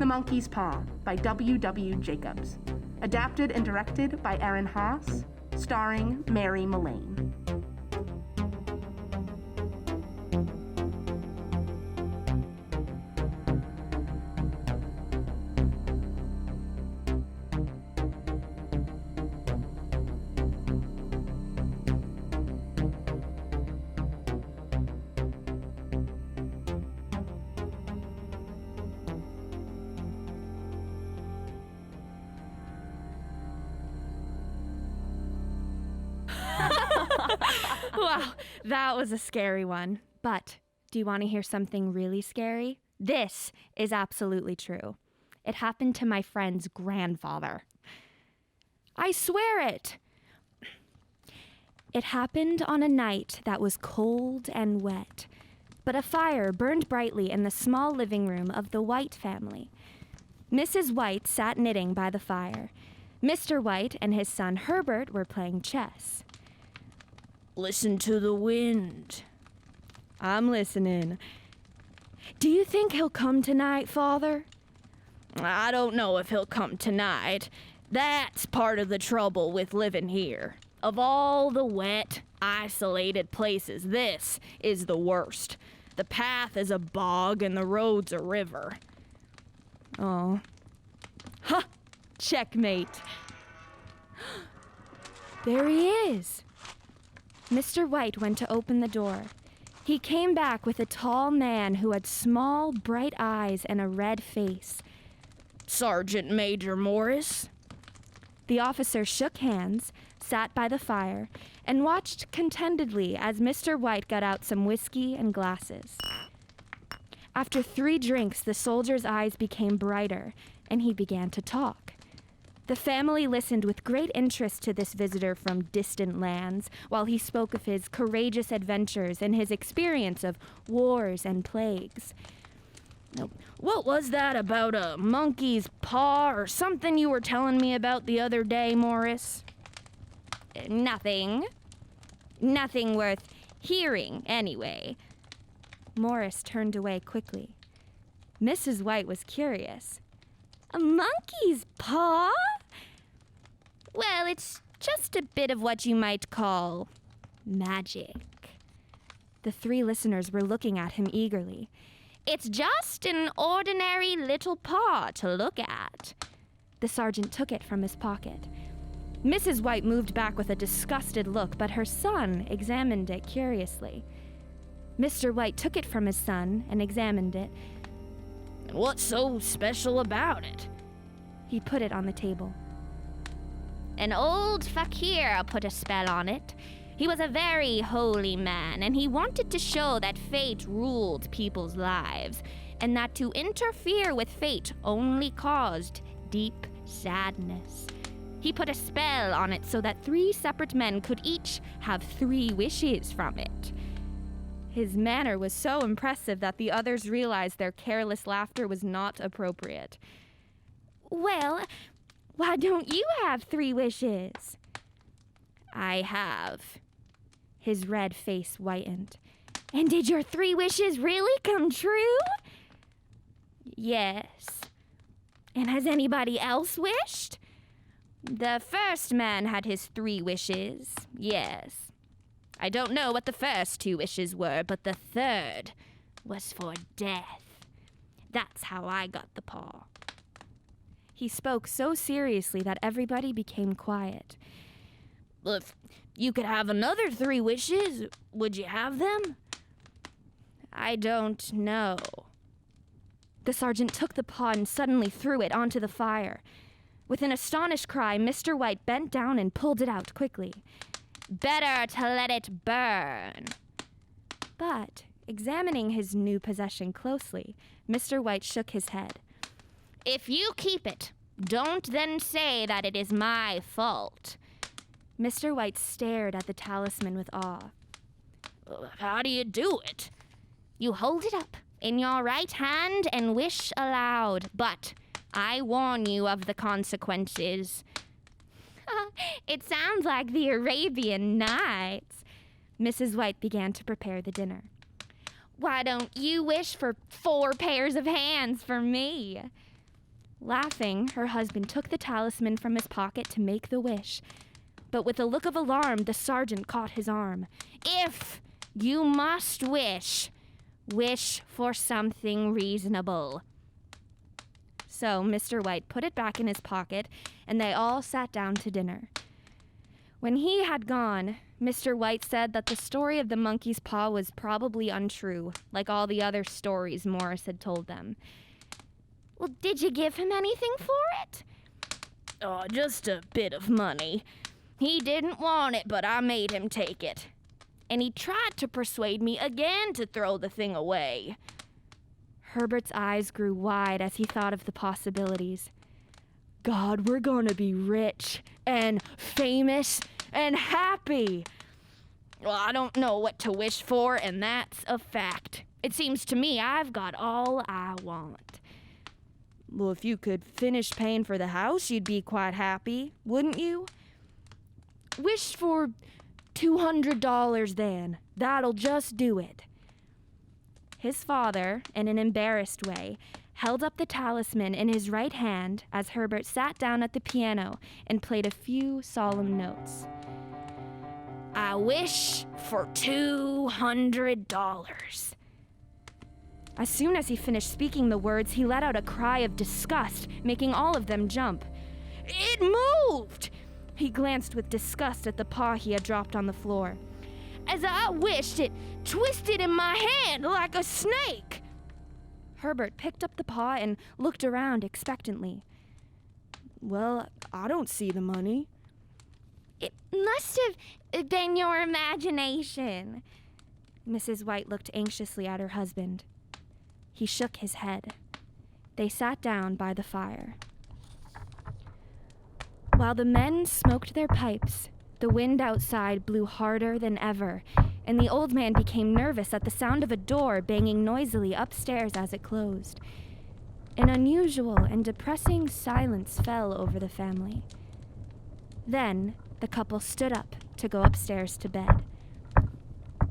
The Monkey's Paw by W. W. Jacobs. Adapted and directed by Aaron Haas, starring Mary Mullane. Wow, that was a scary one. But do you want to hear something really scary? This is absolutely true. It happened to my friend's grandfather. I swear it! It happened on a night that was cold and wet, but a fire burned brightly in the small living room of the White family. Mrs. White sat knitting by the fire. Mr. White and his son Herbert were playing chess. Listen to the wind. I'm listening. Do you think he'll come tonight, Father? I don't know if he'll come tonight. That's part of the trouble with living here. Of all the wet, isolated places, this is the worst. The path is a bog and the road's a river. Oh. Ha! Checkmate. There he is. Mr. White went to open the door. He came back with a tall man who had small, bright eyes and a red face. Sergeant Major Morris. The officer shook hands, sat by the fire, and watched contentedly as Mr. White got out some whiskey and glasses. After 3 drinks, the soldier's eyes became brighter, and he began to talk. The family listened with great interest to this visitor from distant lands, while he spoke of his courageous adventures and his experience of wars and plagues. What was that about a monkey's paw or something you were telling me about the other day, Morris? Nothing. Nothing worth hearing, anyway. Morris turned away quickly. Mrs. White was curious. A monkey's paw? Well, it's just a bit of what you might call magic. The 3 listeners were looking at him eagerly. It's just an ordinary little paw to look at. The sergeant took it from his pocket. Mrs. White moved back with a disgusted look, but her son examined it curiously. Mr. White took it from his son and examined it. What's so special about it? He put it on the table. An old fakir put a spell on it. He was a very holy man, and he wanted to show that fate ruled people's lives, and that to interfere with fate only caused deep sadness. He put a spell on it so that 3 separate men could each have 3 wishes from it. His manner was so impressive that the others realized their careless laughter was not appropriate. Well, why don't you have 3 wishes? I have. His red face whitened. And did your 3 wishes really come true? Yes. And has anybody else wished? The first man had his 3 wishes, yes. I don't know what the first 2 wishes were, but the third was for death. That's how I got the paw. He spoke so seriously that everybody became quiet. If you could have another 3 wishes, would you have them? I don't know. The sergeant took the paw and suddenly threw it onto the fire. With an astonished cry, Mr. White bent down and pulled it out quickly. Better to let it burn. But, examining his new possession closely, Mr. White shook his head. If you keep it, don't then say that it is my fault. Mr. White stared at the talisman with awe. How do you do it? You hold it up in your right hand and wish aloud, but I warn you of the consequences. It sounds like the Arabian Nights. Mrs. White began to prepare the dinner. Why don't you wish for 4 pairs of hands for me? Laughing, her husband took the talisman from his pocket to make the wish. But with a look of alarm, the sergeant caught his arm. "If you must wish, wish for something reasonable." So Mr. White put it back in his pocket, and they all sat down to dinner. When he had gone, Mr. White said that the story of the monkey's paw was probably untrue, like all the other stories Morris had told them. "Well, did you give him anything for it?" Oh, just a bit of money. He didn't want it, but I made him take it. And he tried to persuade me again to throw the thing away." Herbert's eyes grew wide as he thought of the possibilities. "God, we're gonna be rich and famous and happy." Well, I don't know what to wish for, and that's a fact. It seems to me I've got all I want. "Well, if you could finish paying for the house, you'd be quite happy, wouldn't you?" "Wish for $200 then. That'll just do it." His father, in an embarrassed way, held up the talisman in his right hand as Herbert sat down at the piano and played a few solemn notes. I wish for $200. As soon as he finished speaking the words, he let out a cry of disgust, making all of them jump. "It moved!" He glanced with disgust at the paw he had dropped on the floor. "As I wished, it twisted in my hand like a snake." Herbert picked up the paw and looked around expectantly. "Well, I don't see the money." "It must have been your imagination." Mrs. White looked anxiously at her husband. He shook his head. They sat down by the fire. While the men smoked their pipes, the wind outside blew harder than ever, and the old man became nervous at the sound of a door banging noisily upstairs as it closed. An unusual and depressing silence fell over the family. Then the couple stood up to go upstairs to bed.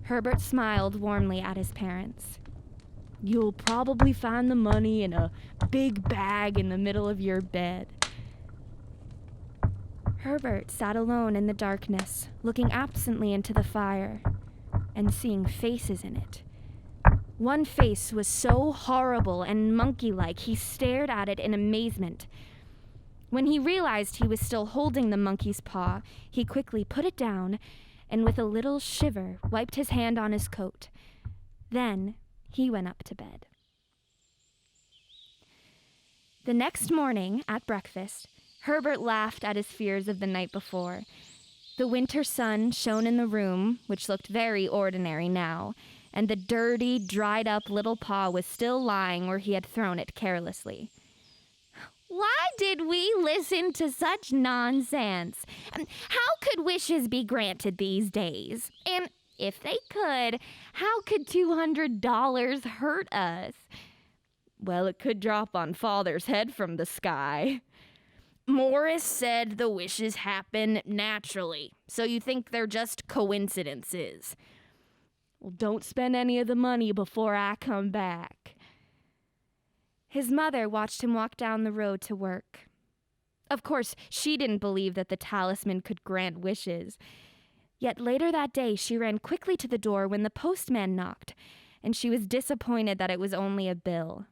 Herbert smiled warmly at his parents. "You'll probably find the money in a big bag in the middle of your bed." Herbert sat alone in the darkness, looking absently into the fire and seeing faces in it. One face was so horrible and monkey-like, he stared at it in amazement. When he realized he was still holding the monkey's paw, he quickly put it down and with a little shiver wiped his hand on his coat. Then he went up to bed. The next morning, at breakfast, Herbert laughed at his fears of the night before. The winter sun shone in the room, which looked very ordinary now, and the dirty, dried-up little paw was still lying where he had thrown it carelessly. "Why did we listen to such nonsense? How could wishes be granted these days? And if they could, how could $200 hurt us?" "Well, it could drop on Father's head from the sky." Morris said the wishes happen naturally, so you think they're just coincidences. "Well, don't spend any of the money before I come back." His mother watched him walk down the road to work. Of course, she didn't believe that the talisman could grant wishes. Yet later that day, she ran quickly to the door when the postman knocked, and she was disappointed that it was only a bill.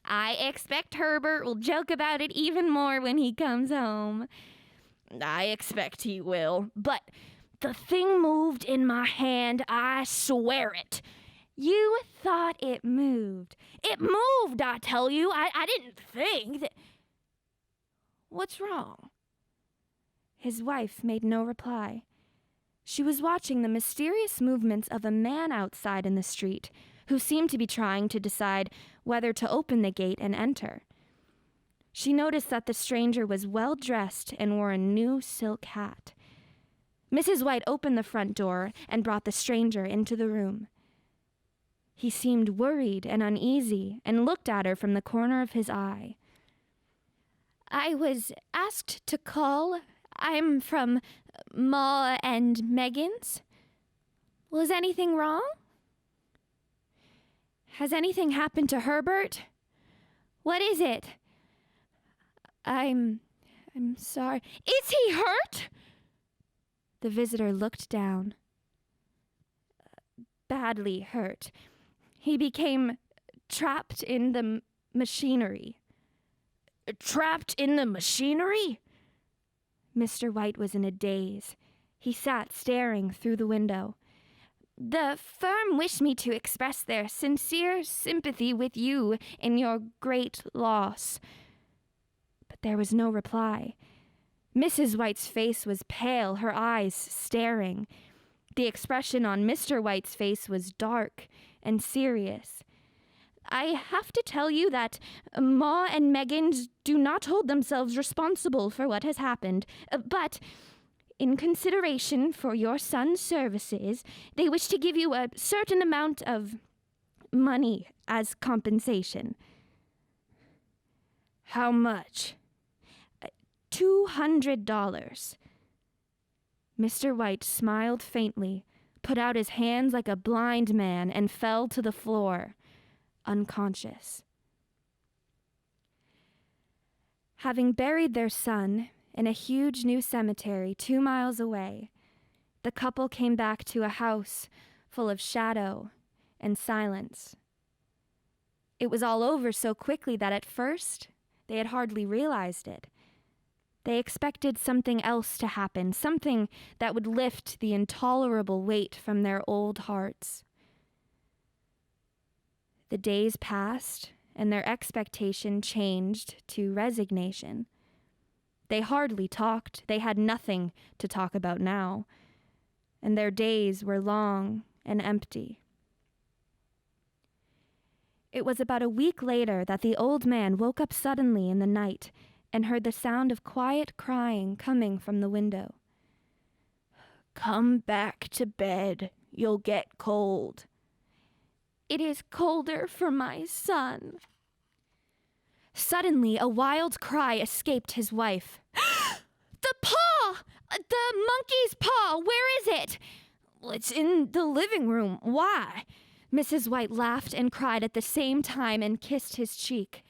"I expect Herbert will joke about it even more when he comes home." "I expect he will, but the thing moved in my hand, I swear it." "You thought it moved." "It moved, I tell you. I didn't think that..." "What's wrong?" His wife made no reply. She was watching the mysterious movements of a man outside in the street, who seemed to be trying to decide whether to open the gate and enter. She noticed that the stranger was well dressed and wore a new silk hat. Mrs. White opened the front door and brought the stranger into the room. He seemed worried and uneasy and looked at her from the corner of his eye. "I was asked to call. I'm from Ma and Megan's. Was anything wrong? Has anything happened to Herbert? What is it? I'm sorry. Is he hurt? The visitor looked down. Badly hurt. He became trapped in the machinery. Trapped in the machinery? Mr. White was in a daze. He sat staring through the window. The firm wished me to express their sincere sympathy with you in your great loss. But there was no reply. Mrs. White's face was pale, her eyes staring. The expression on Mr. White's face was dark and serious. I have to tell you that Ma and Megan do not hold themselves responsible for what has happened, but in consideration for your son's services, they wish to give you a certain amount of money as compensation. How much? $200. Mr. White smiled faintly, put out his hands like a blind man, and fell to the floor, unconscious. Having buried their son in a huge new cemetery 2 miles away, the couple came back to a house full of shadow and silence. It was all over so quickly that at first they had hardly realized it. They expected something else to happen, something that would lift the intolerable weight from their old hearts. The days passed, and their expectation changed to resignation. They hardly talked. They had nothing to talk about now, and their days were long and empty. It was about a week later that the old man woke up suddenly in the night and heard the sound of quiet crying coming from the window. Come back to bed. You'll get cold. It is colder for my son. Suddenly, a wild cry escaped his wife. The paw! The monkey's paw! Where is it? It's in the living room. Why? Mrs. White laughed and cried at the same time and kissed his cheek.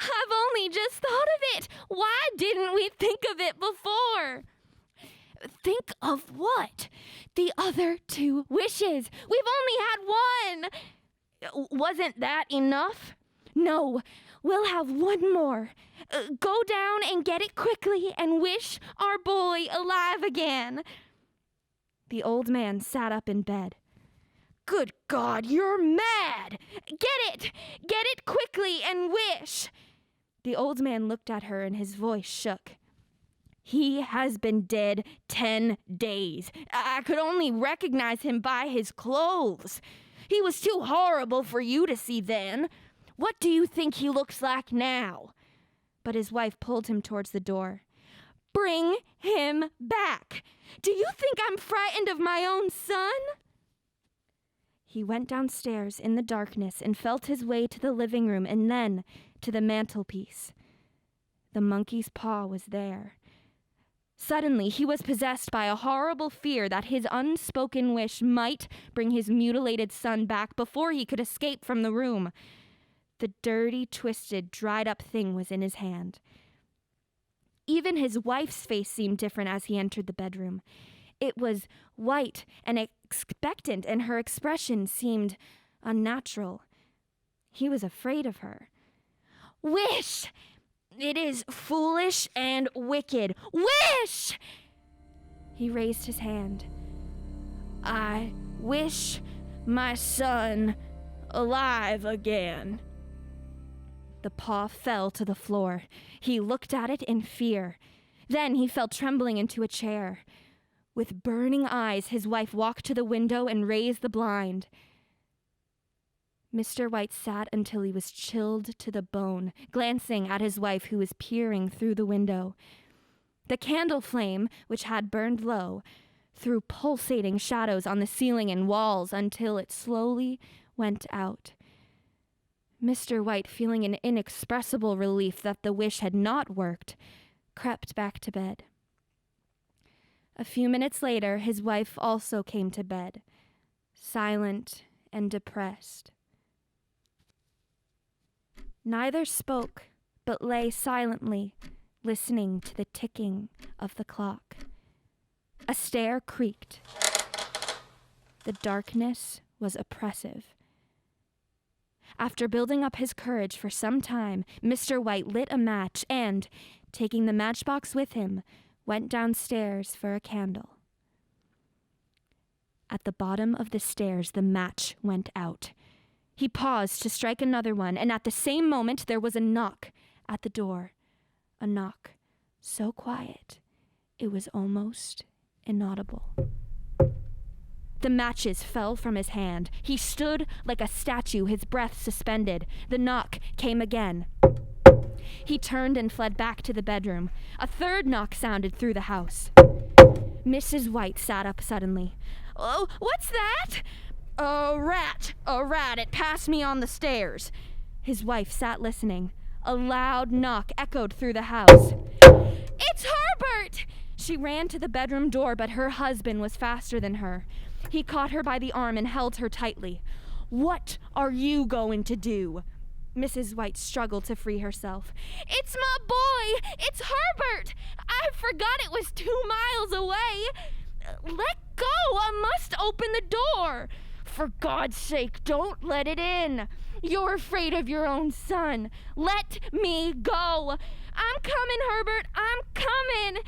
I've only just thought of it. Why didn't we think of it before? Think of what? The other 2 wishes. We've only had 1. Wasn't that enough? No, we'll have 1 more. Go down and get it quickly and wish our boy alive again. The old man sat up in bed. Good God, you're mad! Get it quickly and wish. The old man looked at her and his voice shook. He has been dead 10 days. I could only recognize him by his clothes. He was too horrible for you to see then. What do you think he looks like now? But his wife pulled him towards the door. Bring him back. Do you think I'm frightened of my own son? He went downstairs in the darkness and felt his way to the living room and then to the mantelpiece. The monkey's paw was there. Suddenly, he was possessed by a horrible fear that his unspoken wish might bring his mutilated son back before he could escape from the room. The dirty, twisted, dried-up thing was in his hand. Even his wife's face seemed different as he entered the bedroom. It was white and expectant, and her expression seemed unnatural. He was afraid of her. Wish! It is foolish and wicked. Wish! He raised his hand. I wish my son alive again. The paw fell to the floor. He looked at it in fear. Then he fell trembling into a chair. With burning eyes, his wife walked to the window and raised the blind. Mr. White sat until he was chilled to the bone, glancing at his wife who was peering through the window. The candle flame, which had burned low, threw pulsating shadows on the ceiling and walls until it slowly went out. Mr. White, feeling an inexpressible relief that the wish had not worked, crept back to bed. A few minutes later, his wife also came to bed, silent and depressed. Neither spoke, but lay silently, listening to the ticking of the clock. A stair creaked. The darkness was oppressive. After building up his courage for some time, Mr. White lit a match and, taking the matchbox with him, went downstairs for a candle. At the bottom of the stairs, the match went out. He paused to strike another one, and at the same moment there was a knock at the door. A knock so quiet, it was almost inaudible. The matches fell from his hand. He stood like a statue, his breath suspended. The knock came again. He turned and fled back to the bedroom. A third knock sounded through the house. Mrs. White sat up suddenly. "Oh, what's that?" A rat! It passed me on the stairs." His wife sat listening. A loud knock echoed through the house. "It's Herbert!" She ran to the bedroom door, but her husband was faster than her. He caught her by the arm and held her tightly. "What are you going to do?" Mrs. White struggled to free herself. "It's my boy! It's Herbert! I forgot it was 2 miles away! Let go! I must open the door! For God's sake, don't let it in! You're afraid of your own son! Let me go! I'm coming, Herbert! I'm coming!"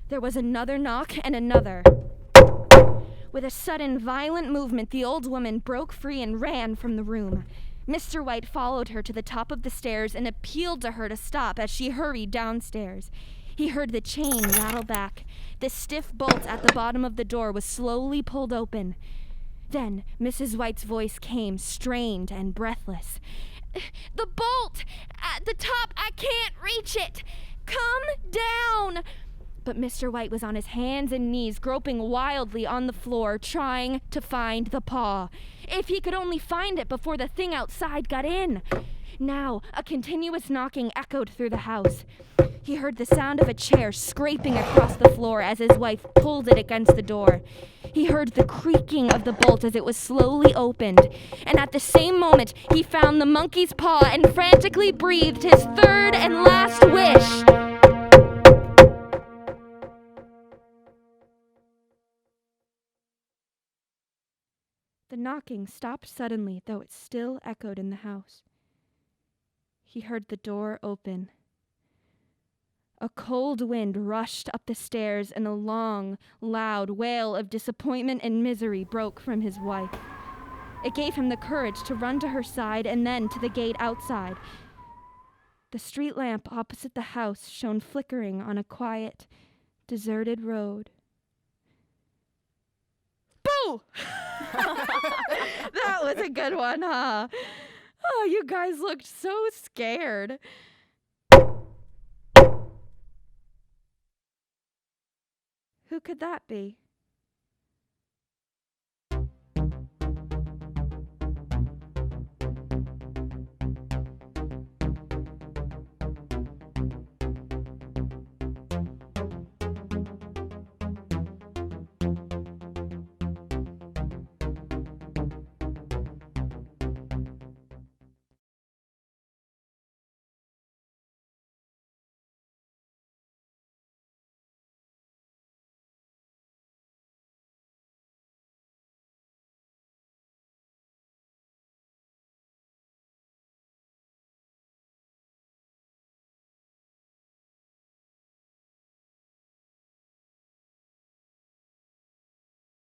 There was another knock and another. With a sudden, violent movement, the old woman broke free and ran from the room. Mr. White followed her to the top of the stairs and appealed to her to stop as she hurried downstairs. He heard the chain rattle back. The stiff bolt at the bottom of the door was slowly pulled open. Then Mrs. White's voice came, strained and breathless. "The bolt! At the top! I can't reach it! Come down!" But Mr. White was on his hands and knees, groping wildly on the floor, trying to find the paw. If he could only find it before the thing outside got in. Now, a continuous knocking echoed through the house. He heard the sound of a chair scraping across the floor as his wife pulled it against the door. He heard the creaking of the bolt as it was slowly opened. And at the same moment, he found the monkey's paw and frantically breathed his third and last wish. The knocking stopped suddenly, though it still echoed in the house. He heard the door open. A cold wind rushed up the stairs, and a long, loud wail of disappointment and misery broke from his wife. It gave him the courage to run to her side and then to the gate outside. The street lamp opposite the house shone flickering on a quiet, deserted road. Boo! That was a good one, huh? Oh, you guys looked so scared. Who could that be?